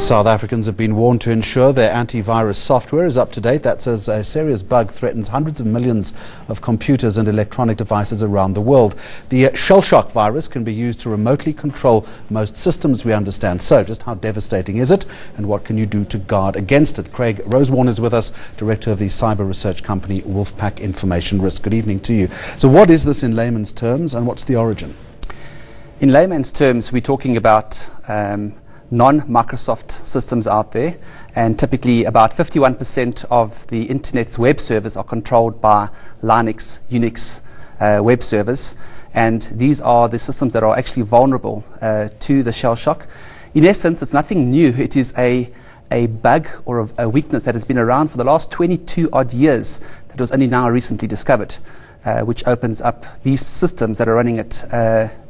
South Africans have been warned to ensure their antivirus software is up to date. That's as a serious bug threatens hundreds of millions of computers and electronic devices around the world. The Shellshock virus can be used to remotely control most systems, we understand. So just how devastating is it, and what can you do to guard against it? Graig Rosewarne is with us, Director of the cyber research company Wolfpack Information Risk. Good evening to you. So what is this in layman's terms, and what's the origin? In layman's terms, we're talking about non-Microsoft systems out there, and typically about 51% of the internet's web servers are controlled by Linux, Unix web servers, and these are the systems that are actually vulnerable to the Shellshock. In essence, it's nothing new. It is a bug or a weakness that has been around for the last 22 odd years that was only now recently discovered, which opens up these systems that are running it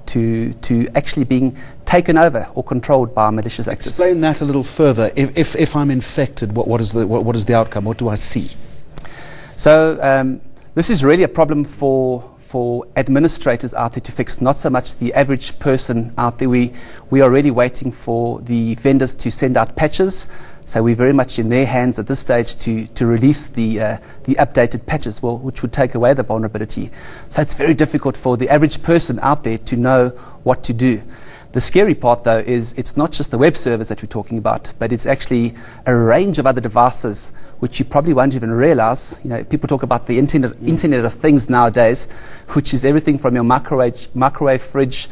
to actually being taken over or controlled by malicious actors. Explain that a little further. If I'm infected, what is the outcome? What do I see? So this is really a problem for administrators out there to fix, not so much the average person out there. We are really waiting for the vendors to send out patches. So we're very much in their hands at this stage to release the updated patches, which would take away the vulnerability. So it's very difficult for the average person out there to know what to do. The scary part, though, is it's not just the web servers that we're talking about, but it's actually a range of other devices which you probably won't even realize. You know, people talk about the Internet of Things nowadays, which is everything from your microwave fridge,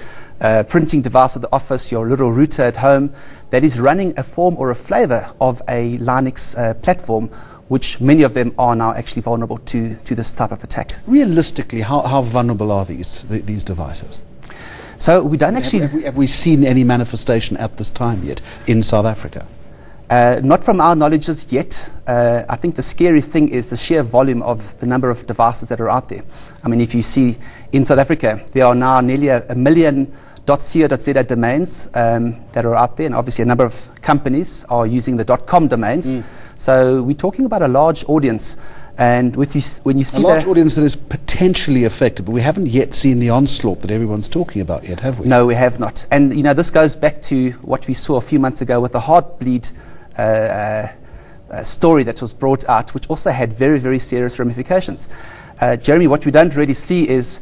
printing device at the office, your little router at home, that is running a form or a flavor of a Linux platform, which many of them are now actually vulnerable to this type of attack. Realistically, how vulnerable are these devices? So we don't actually... Have we seen any manifestation at this time yet in South Africa? Not from our knowledge as yet. I think the scary thing is the sheer volume of the number of devices that are out there. I mean, if you see in South Africa, there are now nearly a million .co.za domains that are out there, and obviously a number of companies are using the .com domains. So we're talking about a large audience. And with this, when you see a large audience that is potentially affected, but we haven't yet seen the onslaught that everyone's talking about yet, have we? No, we have not. And you know, this goes back to what we saw a few months ago with the Heartbleed story that was brought out, which also had very, very serious ramifications. Jeremy, what we don't really see is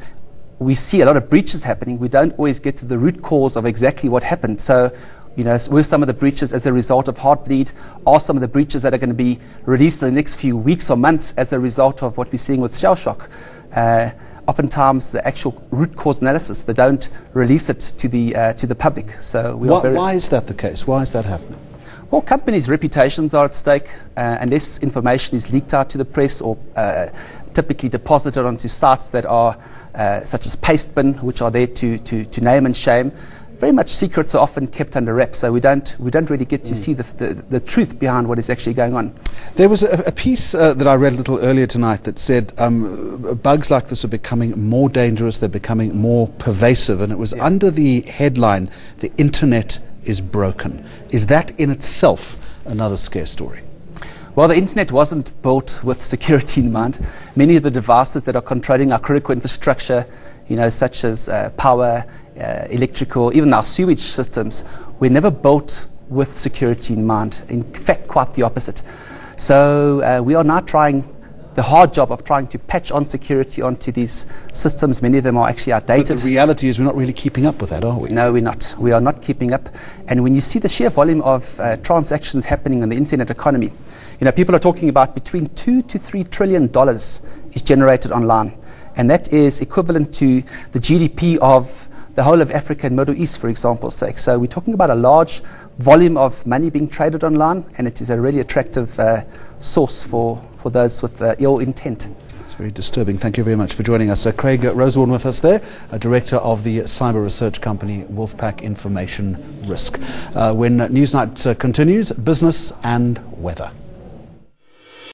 we see a lot of breaches happening. We don't always get to the root cause of exactly what happened. So, you know, were some of the breaches as a result of Heartbleed? Are some of the breaches that are going to be released in the next few weeks or months as a result of what we're seeing with Shellshock? Oftentimes, the actual root cause analysis, they don't release it to the public. So why is that the case? Why is that happening? Well, companies' reputations are at stake. Unless information is leaked out to the press or typically deposited onto sites that are such as Pastebin, which are there to name and shame. Very much secrets are often kept under wraps, so we don't really get to see the truth behind what is actually going on. There was a piece that I read a little earlier tonight that said bugs like this are becoming more dangerous, they're becoming more pervasive, and it was under the headline, "The Internet is broken." Is that in itself another scare story? Well, the internet wasn't built with security in mind. Many of the devices that are controlling our critical infrastructure, you know, such as power, electrical, even our sewage systems, were never built with security in mind. In fact, quite the opposite. So we are now trying the hard job of trying to patch on security onto these systems. Many of them are actually outdated. But the reality is we're not really keeping up with that, are we? No, we're not. We are not keeping up. And when you see the sheer volume of transactions happening in the internet economy, you know, people are talking about between $2 to $3 trillion is generated online. And that is equivalent to the GDP of the whole of Africa and Middle East, for example's sake. So we're talking about a large volume of money being traded online, and it is a really attractive source for those with ill intent. It's very disturbing. Thank you very much for joining us. Graig Rosewarne with us there, Director of the cyber research company Wolfpack Information Risk. When Newsnight continues, business and weather.